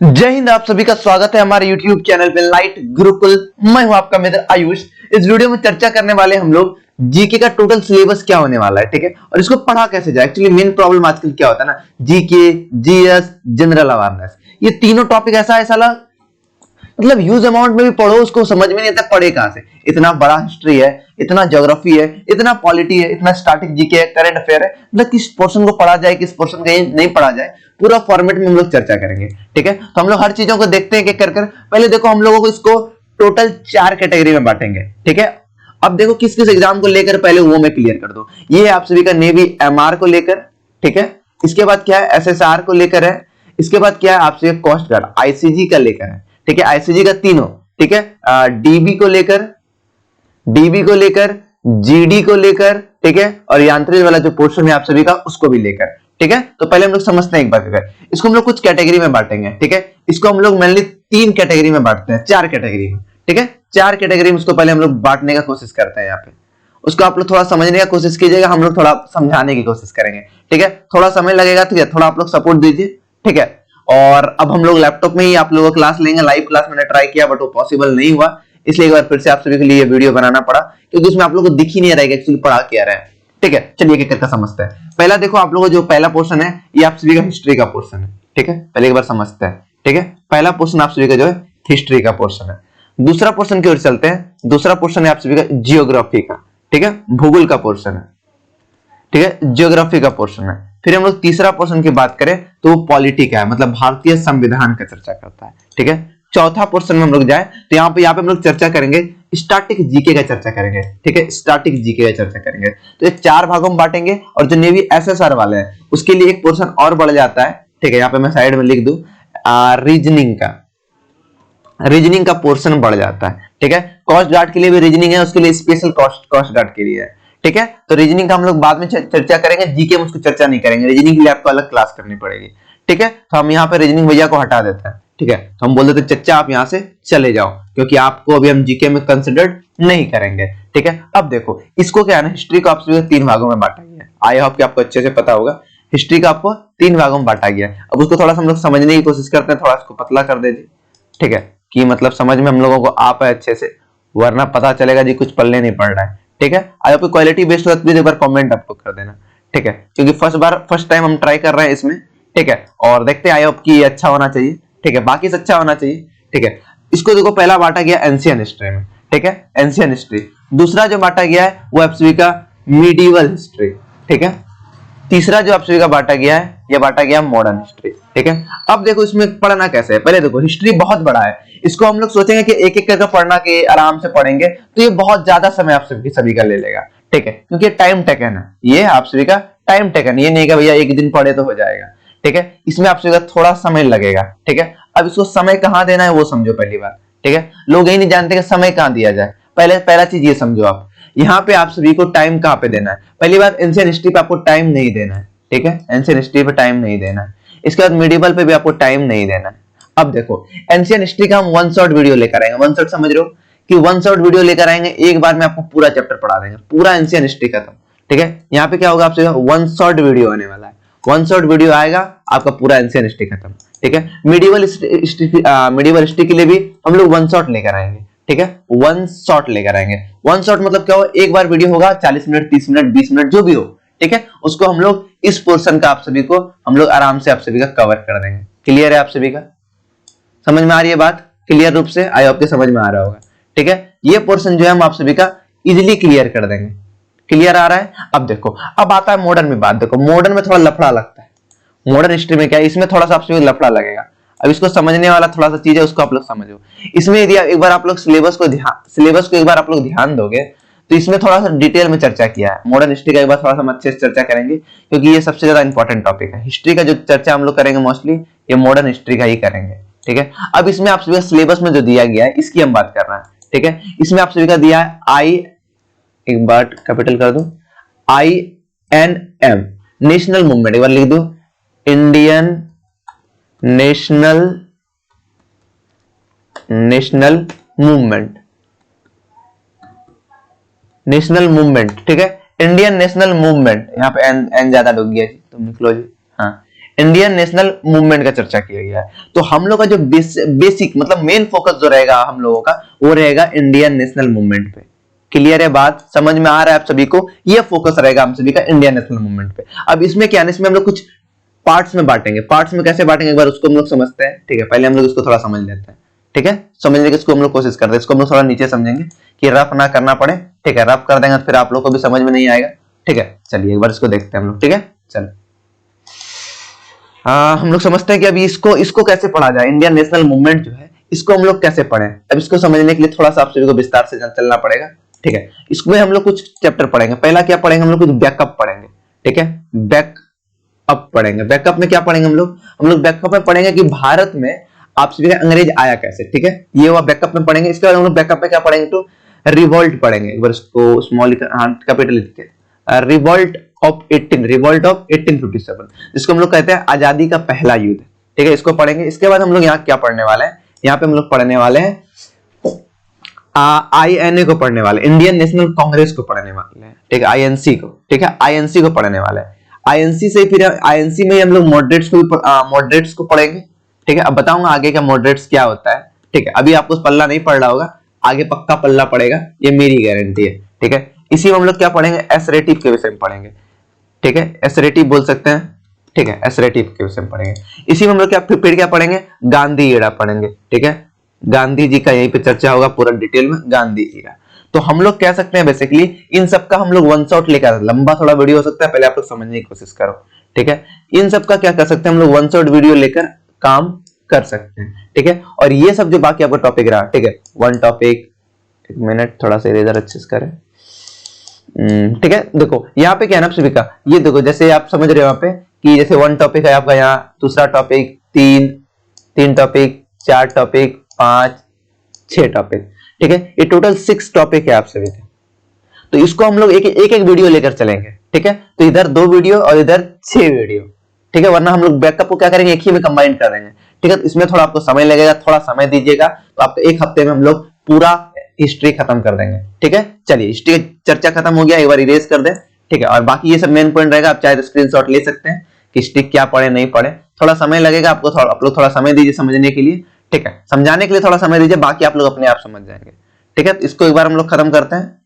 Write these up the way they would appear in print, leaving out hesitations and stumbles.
जय हिंद। आप सभी का स्वागत है हमारे YouTube चैनल पे लाइट गुरुकुल। मैं हूं आपका मित्र आयुष। इस वीडियो में चर्चा करने वाले हम लोग जीके का टोटल सिलेबस क्या होने वाला है, ठीक है, और इसको पढ़ा कैसे जाए। एक्चुअली मेन प्रॉब्लम आजकल क्या होता है ना, जीके, जीएस, जनरल अवेयरनेस, ये तीनों टॉपिक ऐसा है साला मतलब ह्यूज अमाउंट में भी पढ़ो उसको समझ में नहीं आता पढ़े कहां से। इतना बड़ा हिस्ट्री है, इतना ज्योग्राफी है, इतना पॉलिटी है, इतना स्टैटिक जीके है, करंट अफेयर है, मतलब किस पोर्शन को पढ़ा जाए, किस पोर्शन को नहीं पढ़ा जाए, पूरा फॉर्मेट में हम लोग चर्चा करेंगे, ठीक है। तो हम लोग हर चीजों को देखते हैं कि कर पहले देखो हम लोगों को इसको टोटल 4 कैटेगरी में बांटेंगे, ठीक है। अब देखो किस किस एग्जाम को लेकर पहले वो मैं क्लियर कर दूं। ये है आप सभी का नेवी एमआर को लेकर, ठीक है। इसके बाद क्या है, एसएसआर को लेकर है। इसके बाद क्या है आपसे कोस्ट गार्ड आईसीजी का लेकर है, ठीक है। आईसीजी का तीनों, ठीक है, डीबी को लेकर, जीडी को लेकर, ठीक है, और यांत्रिक वाला जो पोर्शन है आप सभी का उसको भी लेकर, ठीक है। तो पहले हम लोग समझते हैं एक बात, अगर इसको हम लोग कुछ कैटेगरी में बांटेंगे, ठीक है। इसको हम लोग मेनली 3 कैटेगरी में बांटते हैं, 4 कैटेगरी में, ठीक है। 4 कैटेगरी में इसको पहले हम लोग बांटने का कोशिश करते हैं। यहाँ पे उसको आप लोग थोड़ा समझने का कोशिश कीजिएगा, हम लोग थोड़ा समझाने की कोशिश करेंगे, ठीक है। थोड़ा समय लगेगा, ठीक है, थोड़ा आप लोग सपोर्ट दीजिए, ठीक है। और अब हम लोग लैपटॉप में ही आप लोगों को क्लास लेंगे। लाइव क्लास मैंने ट्राई किया बट वो पॉसिबल नहीं हुआ, इसलिए एक बार फिर से आप सभी के लिए वीडियो बनाना पड़ा, क्योंकि उसमें आप लोगों को दिख ही नहीं रहा है एक्चुअली पढ़ा क्या रहा है, ठीक है। चलिए एक करके समझते हैं। पहला देखो आप लोगों को जो पहला पोर्शन है ये आप सभी का हिस्ट्री का पोर्शन है, ठीक है। पहले एक बार समझते हैं, ठीक है। पहला पोर्शन आप सभी का जो है हिस्ट्री का पोर्शन है। दूसरा पोर्शन की ओर चलते हैं। दूसरा पोर्शन है आप सभी का जियोग्राफी का, ठीक है, भूगोल का पोर्शन है, ठीक है, जियोग्राफी का पोर्शन है। फिर हम लोग तीसरा पोर्शन की बात करें तो वो पॉलिटी का है, मतलब भारतीय संविधान का चर्चा करता है, ठीक है। चौथा पोर्शन में हम लोग जाए तो यहाँ पे हम लोग चर्चा करेंगे स्टैटिक जीके का चर्चा करेंगे, ठीक है, स्टैटिक जीके का चर्चा करेंगे। तो ये 4 भागों में बांटेंगे और जो नेवी एसएसआर वाले हैं उसके लिए एक पोर्शन और बढ़ जाता है, ठीक है। यहाँ पे मैं साइड में लिख दूं रीजनिंग का पोर्शन बढ़ जाता है, ठीक है। कोस्ट गार्ड के लिए भी रीजनिंग है, उसके लिए स्पेशल कोस्ट गार्ड के लिए है, ठीक है। तो रीजनिंग का हम लोग बाद में चर्चा करेंगे, जीके में उसको चर्चा नहीं करेंगे, रीजनिंग के लिए आपको अलग क्लास करनी पड़ेगी, ठीक है। तो हम यहाँ पे रीजनिंग भैया को हटा देते हैं, ठीक है। तो हम बोल देते चच्चा आप यहाँ से चले जाओ, क्योंकि आपको अभी हम जीके में कंसिडर नहीं करेंगे, ठीक है। अब देखो इसको क्या है ना, हिस्ट्री को आप सभी 3 भागों में बांटा गया है। आई होप कि आपको अच्छे से पता होगा, हिस्ट्री का आपको 3 भागों में बांटा गया है। अब उसको थोड़ा सा हम लोग समझने की कोशिश करते हैं, थोड़ा इसको पतला कर दीजिए, ठीक है, कि मतलब समझ में हम लोगों को आ पाए अच्छे से, वरना पता चलेगा जी कुछ पढ़ने नहीं पड़ रहा है, ठीक है। अगर आपकी क्वालिटी बेस्ट हो तो एक बार कमेंट आपको कर देना, ठीक है, क्योंकि फर्स्ट टाइम हम ट्राई कर रहे हैं इसमें, ठीक है। और देखते हैं आई होप कि अच्छा होना चाहिए, ठीक है, बाकी से अच्छा होना चाहिए, ठीक है। इसको देखो पहला बांटा गया एंशिएंट हिस्ट्री में, ठीक है, एंशिएंट हिस्ट्री। दूसरा जो बांटा गया है वो आप सभी का मीडिवल हिस्ट्री, ठीक है। तीसरा जो आप सभी का बांटा गया है ये बांटा गया मॉडर्न हिस्ट्री, ठीक है। अब देखो इसमें पढ़ना कैसे है। पहले देखो हिस्ट्री बहुत बड़ा है, इसको हम लोग सोचेंगे कि एक एक करके पढ़ना के आराम से पढ़ेंगे तो ये बहुत ज्यादा समय आप सभी का ले लेगा, ठीक है, क्योंकि टाइम टेकन है, ये आप सभी का टाइम टेकन, ये नहीं कि भैया एक दिन पढ़े तो हो जाएगा, ठीक है। इसमें आप सभी का थोड़ा समय लगेगा, ठीक है। अब इसको समय कहाँ देना है वो समझो पहली बार, ठीक है। लोग यही नहीं जानते कि समय कहाँ दिया जाए। पहला चीज ये समझो, आप यहाँ पे आप सभी को टाइम कहाँ पे देना है। पहली बात एंशिएंट हिस्ट्री पे आपको टाइम नहीं देना है, ठीक है, एंशिएंट हिस्ट्री पे टाइम नहीं देना है। इसके बाद मिडिवल पे भी आपको टाइम नहीं देना है। अब देखो एंशिएंट हिस्ट्री का हम वन शॉट वीडियो लेकर आएंगे। वन शॉट समझ रहे हो कि वन शॉट वीडियो लेकर आएंगे, एक बार में आपको पूरा चैप्टर पढ़ा देंगे, पूरा एंशिएंट हिस्ट्री खत्म, ठीक है। यहाँ पे क्या होगा आपसे वन शॉट वीडियो आने वाला है, वन शॉट वीडियो आएगा आपका पूरा एंशिएंट हिस्ट्री खत्म, ठीक है। मिडिवल हिस्ट्री के लिए भी हम लोग वन शॉट लेकर आएंगे, ठीक है, वन शॉट लेकर आएंगे। वन शॉट मतलब क्या हो, एक बार वीडियो होगा 40 मिनट 30 मिनट 20 मिनट जो भी हो, ठीक है, उसको हम लोग इस पोर्शन का आप सभी को हम लोग आराम से आप सभी का कवर कर देंगे। क्लियर है आप सभी का, समझ में आ रही है बात क्लियर रूप से, आई होप के समझ में आ रहा होगा, ठीक है। ये पोर्शन जो है हम आप सभी का इजीली क्लियर कर देंगे। क्लियर आ रहा है। अब देखो अब आता है मॉडर्न में बात। देखो मॉडर्न में थोड़ा लफड़ा लगता है, मॉडर्न हिस्ट्री में क्या है, इसमें थोड़ा सा आप सभी लफड़ा लगेगा। अब इसको समझने वाला थोड़ा सा चीज है, उसको आप लोग समझो। इसमें यदि एक बार आप लोग सिलेबस को एक बार आप लोग ध्यान दोगे तो इसमें थोड़ा सा डिटेल में चर्चा किया है। मॉडर्न हिस्ट्री का एक बार थोड़ा सा हम अच्छे से चर्चा करेंगे, क्योंकि ये सबसे ज्यादा इंपॉर्टेंट टॉपिक है। हिस्ट्री का जो चर्चा हम लोग करेंगे मोस्टली ये मॉडर्न हिस्ट्री का ही करेंगे, ठीक है। अब इसमें आप सभी सिलेबस में जो दिया गया है इसकी हम बात कर रहे हैं, ठीक है। इसमें आप सभी का दिया है एक बार कैपिटल कर दो, INM नेशनल मूवमेंट, एक बार लिख दो इंडियन नेशनल मूवमेंट, ठीक है, इंडियन नेशनल मूवमेंट। यहाँ पे एन ज्यादा डूब गया तुम लिख लो जी, हाँ, इंडियन नेशनल मूवमेंट का चर्चा किया गया है। तो हम लोग का जो बेसिक मतलब मेन फोकस जो रहेगा हम लोगों का, वो रहेगा इंडियन नेशनल मूवमेंट पे। क्लियर है बात, समझ में आ रहा है आप सभी को? ये फोकस रहेगा हम सभी का इंडियन नेशनल मूवमेंट पे। अब इसमें क्या है, इसमें हम लोग कुछ पार्ट्स में बांटेंगे। पार्ट्स में कैसे बांटेंगे एक बार उसको हम लोग समझते हैं, ठीक है? पहले हम लोग इसको थोड़ा समझ लेते हैं, ठीक है? समझने की इसको हम लोग कोशिश करते हैं। इसको हम लोग थोड़ा नीचे समझेंगे कि रफ ना करना पड़े, ठीक है? रफ कर देंगे तो फिर आप लोग को भी समझ में नहीं आएगा, ठीक है? चलिए एक बार इसको देखते हैं हम लोग, ठीक है? चलो हम लोग समझते हैं कि अभी इसको कैसे पढ़ा जाए। इंडियन नेशनल मूवमेंट जो है इसको हम लोग कैसे पढ़ें, अब इसको समझने के लिए थोड़ा सा आप सभी को विस्तार से चलना पड़ेगा, ठीक है? इसमें हम लोग कुछ चैप्टर पढ़ेंगे। पहला क्या पढ़ेंगे हम लोग? कुछ बैकअप पढ़ेंगे, ठीक है? बैकअप पढ़ेंगे। बैकअप में क्या पढ़ेंगे हम लोग बैकअप में पढ़ेंगे कि भारत में आप सभी का अंग्रेज आया कैसे, ठीक है? ये हुआ बैकअप में पढ़ेंगे। इसके बाद हम लोग बैकअप में क्या पढ़ेंगे? तो रिवॉल्ट पढ़ेंगे। एक बार इसको स्मॉल कैपिटल लिख के, रिवॉल्ट ऑफ 1857, जिसको हम लोग कहते हैं आजादी का पहला युद्ध, ठीक है? इसको पढ़ेंगे। इसके बाद हम लोग यहाँ क्या पढ़ने वाले हैं? यहाँ पे हम लोग पढ़ने वाले हैं INA को पढ़ने वाले, इंडियन नेशनल कांग्रेस को पढ़ने वाले हैं, ठीक है? INC को, ठीक है? INC को पढ़ने वाले हैं। INC से फिर INC में हम लोग मॉडरेट्स को पढ़ेंगे, ठीक है? अब बताऊंगा आगे का मॉडरेट्स क्या होता है, ठीक है? अभी आपको पल्ला नहीं पढ़ रहा होगा, आगे पक्का पल्ला पड़ेगा, ये मेरी गारंटी है, ठीक है? इसी में हम लोग क्या पढ़ेंगे? एसरेटिव के विषय में पढ़ेंगे, ठीक है? एसरेटिव बोल सकते हैं, ठीक है? एसरेटिव के विषय में पढ़ेंगे। इसी में हम लोग फिर क्या पढ़ेंगे? गांधी एरा पढ़ेंगे, ठीक है? गांधी जी का यहीं पे चर्चा होगा पूरा डिटेल में, गांधी एरा। तो हम लोग कह सकते हैं बेसिकली इन सब का हम लोग वन शॉट लेकर, लंबा थोड़ा वीडियो हो सकता है, पहले आप लोग समझने की कोशिश करो, ठीक है? इन सब का क्या कर सकते हैं हम लोग? वन शॉट वीडियो लेकर काम कर सकते हैं, ठीक है? और ये सब जो बाकी आपका टॉपिक रहा, ठीक है? वन टॉपिक, एक मिनट थोड़ा सा इरेजर अच्छे से करें, ठीक है? देखो यहाँ पे क्या है ना सभी का, ये देखो जैसे आप समझ रहे हो यहाँ पे कि जैसे वन टॉपिक है आपका, यहाँ दूसरा टॉपिक, तीन टॉपिक, 4 टॉपिक, 5, 6 टॉपिक, ठीक है? ये टोटल 6 टॉपिक है आप सभी के। तो इसको हम लोग एक वीडियो लेकर चलेंगे, ठीक है? तो इधर 2 वीडियो और इधर 6 वीडियो, ठीक है? वरना हम लोग बैकअप को क्या करेंगे? एक ही में कंबाइन कर देंगे, ठीक है? इसमें थोड़ा आपको समय लगेगा, थोड़ा समय दीजिएगा, तो आपको 1 हफ्ते में हम लोग पूरा हिस्ट्री खत्म कर देंगे, ठीक है? चलिए हिस्ट्री की चर्चा खत्म हो गया, एक बार इरेज कर दें, ठीक है? और बाकी ये सब मेन पॉइंट रहेगा, आप चाहे स्क्रीनशॉट ले सकते हैं कि हिस्ट्री क्या पढ़े नहीं पढ़े। थोड़ा समय लगेगा आपको, आप लोग थोड़ा समय दीजिए समझने के लिए, ठीक है? समझाने के लिए थोड़ा समय दीजिए, बाकी आप लोग अपने आप समझ जाएंगे, ठीक है? इसको एक बार हम लोग खत्म करते हैं,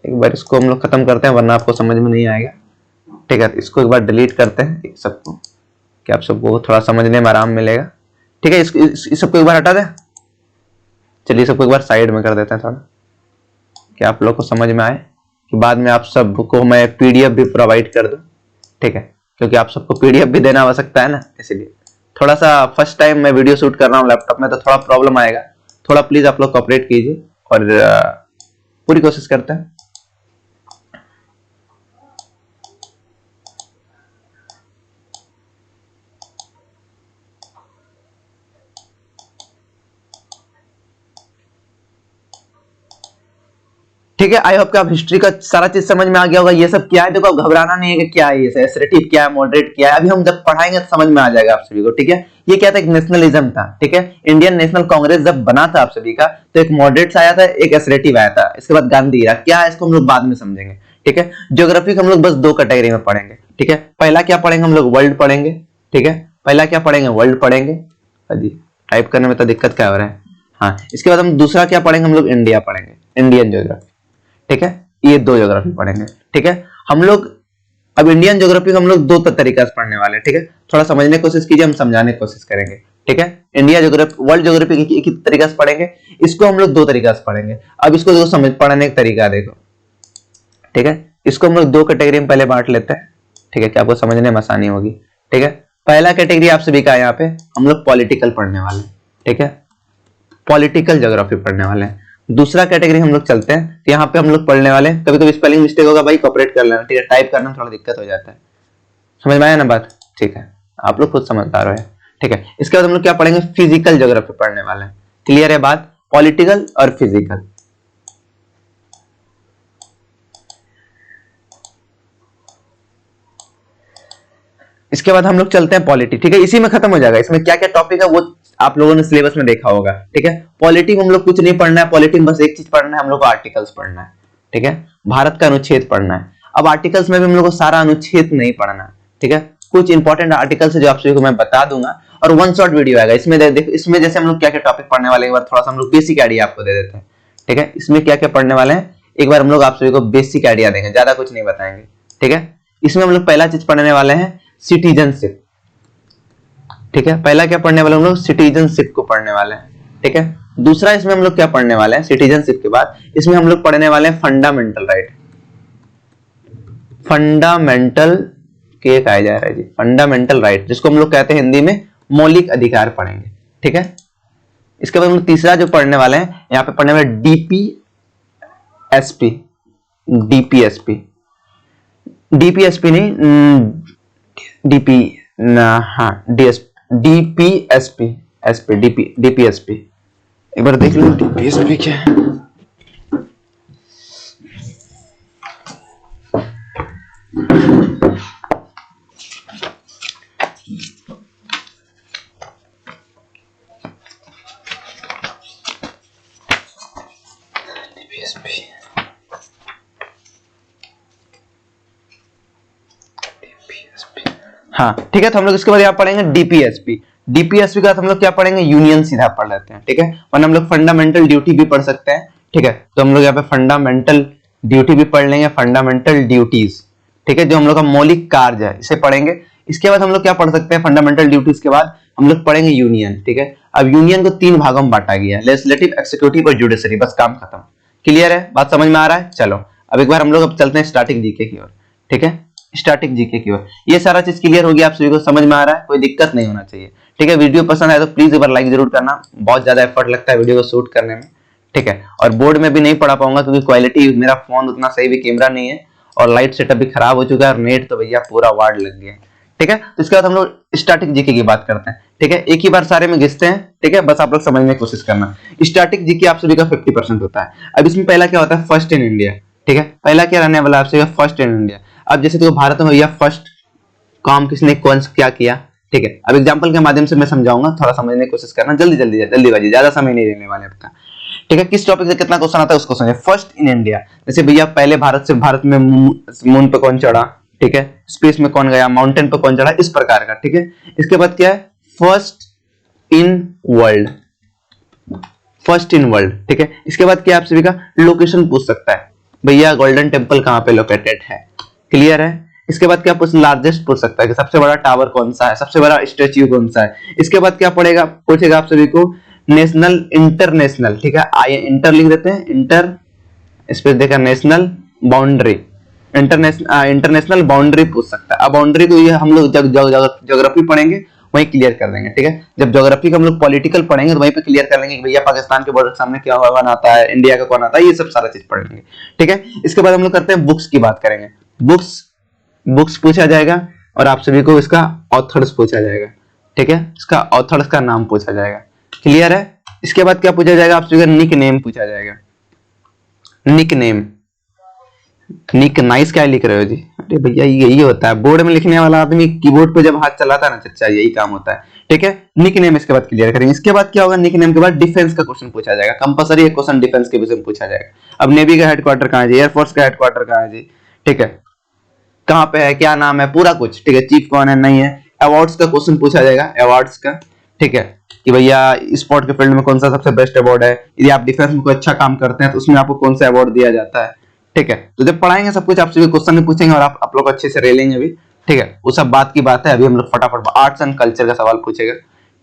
एक बार इसको हम लोग खत्म करते हैं, वरना आपको समझ में नहीं आएगा, ठीक है? इसको एक बार डिलीट करते हैं सबको, कि आप सबको थोड़ा समझने में आराम मिलेगा, ठीक है? इस सबको एक बार हटा दें। चलिए सबको एक बार साइड में कर देते हैं थोड़ा, कि आप लोग को समझ में आए, कि बाद में आप सबको मैं PDF भी प्रोवाइड कर दूं, ठीक है? क्योंकि आप सबको PDF भी देना हो सकता है ना, इसलिए थोड़ा सा फर्स्ट टाइम मैं वीडियो शूट कर रहा हूँ लैपटॉप में, तो थोड़ा प्रॉब्लम आएगा, थोड़ा प्लीज आप लोग कोऑपरेट कीजिए और पूरी कोशिश करते हैं। ठीक है, आई होप कि आप हिस्ट्री का सारा चीज समझ में आ गया होगा। ये सब क्या है देखो, अब घबराना नहीं है कि क्या है, ये एसरेटिव क्या है, मॉडरेट क्या है, अभी हम जब पढ़ाएंगे तो समझ में आ जाएगा आप सभी को, ठीक है? ये क्या था? एक नेशनलिज्म था, ठीक है? इंडियन नेशनल कांग्रेस जब बना था आप सभी का, तो एक मॉडरेट आया था, एक एसरेटिव आया था, इसके बाद गांधी एरा। क्या है इसको हम लोग बाद में समझेंगे, ठीक है? ज्योग्राफी हम लोग बस 2 कैटेगरी में पढ़ेंगे, ठीक है? पहला क्या पढ़ेंगे हम लोग? वर्ल्ड पढ़ेंगे, ठीक है? पहला क्या पढ़ेंगे? वर्ल्ड पढ़ेंगे। अजी टाइप करने में तो दिक्कत क्या हो रहा है? हाँ, इसके बाद हम दूसरा क्या पढ़ेंगे हम लोग? इंडिया पढ़ेंगे, इंडियन ज्योग्राफी, ठीक है? ये 2 ज्योग्राफी पढ़ेंगे, ठीक है? हम लोग अब इंडियन ज्योग्राफी हम लोग 2 तरीका से पढ़ने वाले हैं, ठीक है? थोड़ा समझने की कोशिश कीजिए, हम समझाने की कोशिश करेंगे, ठीक है? इंडिया ज्योग्राफी, वर्ल्ड ज्योग्राफी एक ही तरीका से पढ़ेंगे, इसको हम लोग 2 तरीका से पढ़ेंगे। अब इसको देखो, समझ पढ़ने का तरीका देखो, ठीक है? इसको हम लोग 2 कैटेगरी में पहले बांट लेते हैं, ठीक है? कि आपको समझने में आसानी होगी, ठीक है? पहला कैटेगरी आप सभी का, यहाँ पे हम लोग पॉलिटिकल पढ़ने वाले हैं, ठीक है? पॉलिटिकल ज्योग्राफी पढ़ने वाले हैं। दूसरा कैटेगरी हम लोग चलते हैं, तो यहाँ पे हम लोग पढ़ने वाले हैं, कभी कभी स्पेलिंग मिस्टेक होगा भाई, कोऑपरेट कर लेना, ठीक है? टाइप करने में थोड़ा दिक्कत हो जाता है, समझ में आया ना बात? ठीक है, आप लोग खुद समझदार हो, ठीक है? इसके बाद हम लोग क्या पढ़ेंगे? फिजिकल ज्योग्राफी पढ़ने वाले हैं। क्लियर है बात? पॉलिटिकल और फिजिकल। इसके बाद हम लोग चलते हैं पॉलिटी, ठीक है? इसी में खत्म हो जाएगा। इसमें क्या क्या टॉपिक है वो आप लोगों ने सिलेबस में देखा होगा, ठीक है? पॉलिटी में हम लोग कुछ नहीं पढ़ना है, पॉलिटी में बस एक चीज पढ़ना है, हम लोग को आर्टिकल्स पढ़ना है, ठीक है? भारत का अनुच्छेद पढ़ना है। अब आर्टिकल्स में भी हम लोग को सारा अनुच्छेद नहीं पढ़ना है, ठीक है, कुछ इंपॉर्टेंट आर्टिकल्स है जो आप सभी को मैं बता दूंगा और वन शॉट वीडियो आएगा। इसमें देखो, इसमें जैसे हम लोग क्या क्या टॉपिक पढ़ने वाले हैं, एक बार थोड़ा सा हम लोग बेसिक आइडिया आपको दे देते हैं। ठीक है, इसमें क्या क्या पढ़ने वाले हैं एक बार हम लोग आप सभी को बेसिक आइडिया देंगे, ज्यादा कुछ नहीं बताएंगे। ठीक है, इसमें हम लोग पहला चीज पढ़ने वाले हैं सिटीजनशिप। ठीक है, पहला क्या पढ़ने वाले हम लोग, सिटीजनशिप को पढ़ने वाले हैं। ठीक है, दूसरा इसमें हम लोग क्या पढ़ने वाले हैं, सिटीजनशिप के बाद इसमें हम लोग पढ़ने वाले हैं फंडामेंटल राइट। फंडामेंटल के कहा जा रहा है जी, फंडामेंटल राइट, जिसको हम लोग कहते हैं हिंदी में मौलिक अधिकार पढ़ेंगे। ठीक है, इसके बाद हम लोग तीसरा जो पढ़ने वाले हैं, यहाँ पे पढ़ने वाले डीपीएसपी। डीपीएसपी डीपीएसपी नहीं, डीपी हाँ डीपीएसपी एसपी डीपीएसपी एक बार देख लो डीपीएसपी क्या है। हाँ ठीक है, तो हम लोग इसके बाद यहाँ पढ़ेंगे डीपीएसपी। डीपीएसपी के बाद हम लोग क्या पढ़ेंगे, यूनियन सीधा पढ़ लेते हैं। ठीक है, वरना हम लोग फंडामेंटल ड्यूटी भी पढ़ सकते हैं। ठीक है, तो हम लोग यहाँ पे फंडामेंटल ड्यूटी भी पढ़ लेंगे, फंडामेंटल ड्यूटीज। ठीक है, जो हम लोग का मौलिक कार्य है इसे पढ़ेंगे। इसके बाद हम लोग क्या पढ़ सकते हैं, फंडामेंटल ड्यूटीज के बाद हम लोग पढ़ेंगे यूनियन। ठीक है, अब यूनियन को 3 भागों में बांटा गया है, लेजिस्लेटिव, एक्जीक्यूटिव और जुडिशरी। बस काम खत्म। क्लियर है, बात समझ में आ रहा है। चलो अब एक बार हम लोग अब चलते हैं स्टैटिक जीके की ओर। ठीक है, स्टैटिक जीके की ओर। ये सारा चीज क्लियर हो गया, आप सभी को समझ में आ रहा है, कोई दिक्कत नहीं होना चाहिए। ठीक है, वीडियो पसंद आए तो प्लीज एक बार लाइक जरूर करना, बहुत ज्यादा एफर्ट लगता है वीडियो को शूट करने में। ठीक है, और बोर्ड में भी नहीं पढ़ा पाऊंगा क्योंकि क्वालिटी, मेरा फोन उतना सही भी कैमरा नहीं है और लाइट सेटअप भी खराब हो चुका है और नेट तो भैया पूरा वार्ड लग गया। ठीक है, तो इसके बाद हम लोग स्टैटिक जीके की बात करते हैं। ठीक है, एक ही बार सारे में घिसते हैं। ठीक है, बस आप लोग समझने की कोशिश करना। स्टैटिक जीके आप सभी का 50% होता है। अब इसमें पहला क्या होता है, फर्स्ट इन इंडिया। ठीक है, पहला क्या रहने वाला है आपसे, फर्स्ट इन इंडिया। अब जैसे तो भारत में भैया फर्स्ट काम किसने कौन क्या किया। ठीक है, अब एग्जांपल के माध्यम से मैं समझाऊंगा, थोड़ा समझने की कोशिश करना, जल्दीबाजी, ज्यादा समय नहीं लेने वाले आपका। ठीक है, किस टॉपिक से कितना क्वेश्चन आता है उसको समझे। फर्स्ट इन इंडिया, जैसे भैया पहले भारत में मून पे कौन चढ़ा। ठीक है, स्पेस में कौन गया, माउंटेन पे कौन चढ़ा, इस प्रकार का। ठीक है, इसके बाद क्या है, first in world. First in world. ठीक है, इसके बाद क्या आप सभी का लोकेशन पूछ सकता है, भैया गोल्डन टेम्पल कहां पे लोकेटेड है। क्लियर है, इसके बाद क्या पूछ, लार्जेस्ट पूछ सकता है कि सबसे बड़ा टावर कौन सा है, सबसे बड़ा स्टैच्यू कौन सा है। इसके बाद क्या पड़ेगा, पूछेगा आप सभी को नेशनल, इंटरनेशनल। ठीक है, आइए इंटर लिख देते हैं, इंटर स्पेस देखा, नेशनल बाउंड्री, इंटरनेशनल बाउंड्री पूछ सकता है। अब बाउंड्री को ये हम लोग जब ज्योग्राफी पढ़ेंगे वही क्लियर कर देंगे। ठीक है, जब ज्योग्राफी का हम लोग पॉलिटिकल पढ़ेंगे तो वहीं पे क्लियर कर लेंगे कि भैया पाकिस्तान के बॉर्डर के सामने क्या कौन आता है, इंडिया का कौन आता है, ये सब सारा चीज पढ़ लेंगे। ठीक है, इसके बाद हम लोग करते हैं बुक्स की बात करेंगे। बुक्स पूछा जाएगा और आप सभी को इसका ऑथर्स पूछा जाएगा। ठीक है, इसका ऑथर्स का नाम पूछा जाएगा। क्लियर है, इसके बाद क्या पूछा जाएगा, आप सभी का निक नेम पूछा जाएगा। निक नेम, निक नाइस क्या लिख रहे हो जी, अरे भैया यही होता है बोर्ड में लिखने वाला आदमी कीबोर्ड पे जब हाथ चलाता है ना चच्चा, यही काम होता है। ठीक है, निक नेम इसके बाद क्लियर करेंगे। इसके बाद क्या होगा, निक नेम के बाद डिफेंस का क्वेश्चन पूछा जाएगा, कंपलसरी एक क्वेश्चन डिफेंस के विषय में पूछा जाएगा। अब नेवी का हेडक्वार्टर कहां है जी, एयरफोर्स का हेडक्वार्टर कहां है जी। ठीक है, कहां पे है, क्या नाम है, पूरा कुछ। ठीक है, चीफ कौन है, नहीं है। अवार्ड्स का क्वेश्चन पूछा जाएगा, अवार्ड्स का। ठीक है, कि भैया स्पोर्ट के फील्ड में कौन सा सबसे बेस्ट अवार्ड है, यदि आप डिफेंस में कोई अच्छा काम करते हैं तो उसमें आपको कौन सा अवार्ड दिया जाता है। ठीक है, तो जब पढ़ाएंगे सब कुछ आपसे क्वेश्चन में पूछेंगे और आप लोग अच्छे से रेलेंगे भी। ठीक है, वो सब बात की बात है। अभी हम लोग फटाफट आर्ट्स एंड कल्चर का सवाल पूछेगा।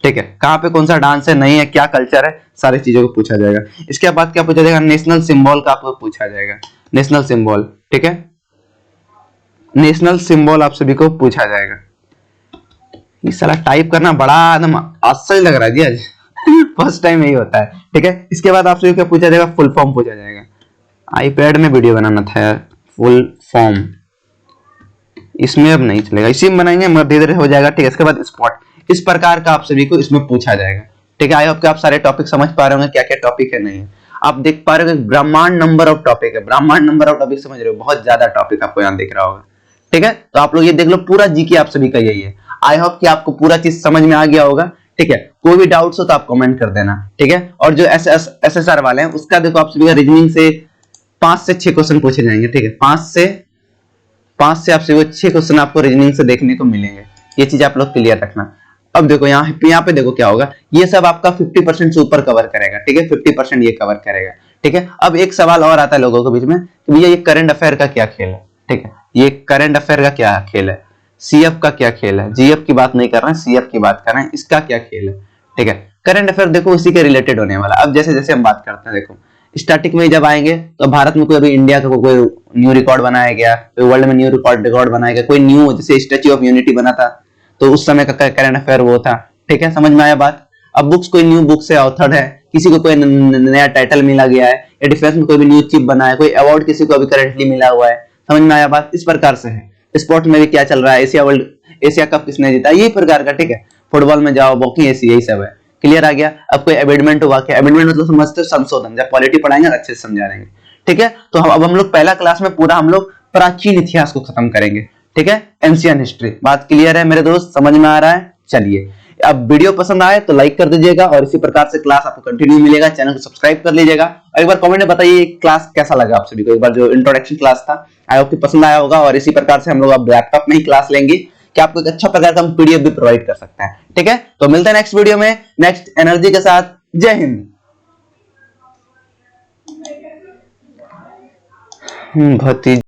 ठीक है, कहां पे कौन सा डांस है, नहीं है, क्या कल्चर है, सारी चीजों को पूछा जाएगा। इसके बाद क्या पूछा जाएगा, नेशनल सिंबल का आपको पूछा जाएगा, नेशनल सिंबल। ठीक है, नेशनल सिंबल आप सभी को पूछा जाएगा। ये साला टाइप करना बड़ा एकदम आसान लग रहा है जी आज, फर्स्ट टाइम यही होता है। ठीक है, इसके बाद आप सभी को पूछा जाएगा, फुल फॉर्म पूछा जाएगा। आईपैड में वीडियो बनाना था यार, फुल फॉर्म इसमें अब नहीं चलेगा, इसी में बनाएंगे, मगर धीरे धीरे हो जाएगा। ठीक है, इसके बाद स्पॉट, इस प्रकार का आप सभी को इसमें पूछा जाएगा। ठीक है, आई होप कि आप सारे टॉपिक समझ पा रहे होंगे, क्या क्या टॉपिक है, नहीं है। आप देख पा रहे हो ब्रह्मांड नंबर ऑफ टॉपिक है, ब्रह्मांड नंबर ऑफ टॉपिक समझ रहे हो, बहुत ज्यादा टॉपिक आपको यहाँ दिख रहा होगा। ठीक है, तो आप लोग ये देख लो, पूरा जीके आप सभी का यही है। आई होप कि आपको पूरा चीज समझ में आ गया होगा। ठीक है, कोई भी डाउट्स हो तो आप कमेंट कर देना। ठीक है, और जो SSR वाले हैं उसका देखो आप सभी का रीजनिंग से 5 से 6 क्वेश्चन पूछे जाएंगे। ठीक है, 5 5 से आपसे वो 6 क्वेश्चन आपको रीजनिंग से देखने को मिलेंगे। ये चीज आप लोग क्लियर रखना। अब देखो यहाँ पे देखो क्या होगा, ये सब आपका 50% से ऊपर कवर करेगा, ठीक है, 50% ये कवर करेगा, ठीक है। अब एक सवाल और आता है लोगों के बीच में कि भैया ये करंट अफेयर का क्या खेल है, ठीक है, ये करंट अफेयर का क्या खेल है, सीएफ का क्या खेल है, जीएफ की बात नहीं कर रहे हैं, सीएफ की बात कर रहे हैं, इसका क्या खेल है, ठीक है। करंट अफेयर देखो इसी के रिलेटेड होने वाला। अब जैसे जैसे हम बात करते हैं, देखो स्टार्टिंग में जब आएंगे तो भारत में कोई अभी इंडिया का कोई न्यू रिकॉर्ड बनाया गया, कोई वर्ल्ड में न्यू रिकॉर्ड बनाया गया, कोई न्यू जैसे स्टैच्यू ऑफ यूनिटी बना था, तो उस समय का करंट अफेयर वो था, ठीक है, समझ में आया बात। अब बुक्स कोई न्यू बुक से ऑथर्ड है, किसी को कोई नया टाइटल मिला गया है, या डिफेंस में कोई भी न्यू चीफ बना है, कोई अवार्ड किसी को अभी करेंटली मिला हुआ है, समझ में आया बात। इस प्रकार से है। स्पोर्ट्स में भी क्या चल रहा है, एशिया कप किसने जीता, यही प्रकार का, ठीक है। फुटबॉल में जाओ, बॉक्सिंग, ऐसी यही सब है। क्लियर आ गया। अब कोई अमेंडमेंट हुआ, क्या अमेंडमेंट मतलब समझते हो, संशोधन। जब पॉलिटी पढ़ाएंगे अच्छे से समझा देंगे, ठीक है। तो अब हम लोग पहला क्लास में पूरा हम लोग प्राचीन इतिहास को खत्म करेंगे, ठीक है, एंशियंट हिस्ट्री। बात क्लियर है मेरे दोस्त, समझ में आ रहा है। चलिए, अब वीडियो पसंद आए तो लाइक कर दीजिएगा, और इसी प्रकार से क्लास आपको कंटिन्यू मिलेगा। चैनल को सब्सक्राइब कर लीजिएगा, और एक बार कमेंट में बताइए क्लास कैसा लगा आप सभी को। एक बार जो इंट्रोडक्शन क्लास था, आई होप कि पसंद आया होगा। और इसी प्रकार से हम लोग अब लैपटॉप में ही क्लास लेंगे कि आपको एक अच्छा प्रकार का हम पीडीएफ भी प्रोवाइड कर सकते हैं, ठीक है। तो मिलते हैं नेक्स्ट वीडियो में नेक्स्ट एनर्जी के साथ। जय हिंद। बहुत ही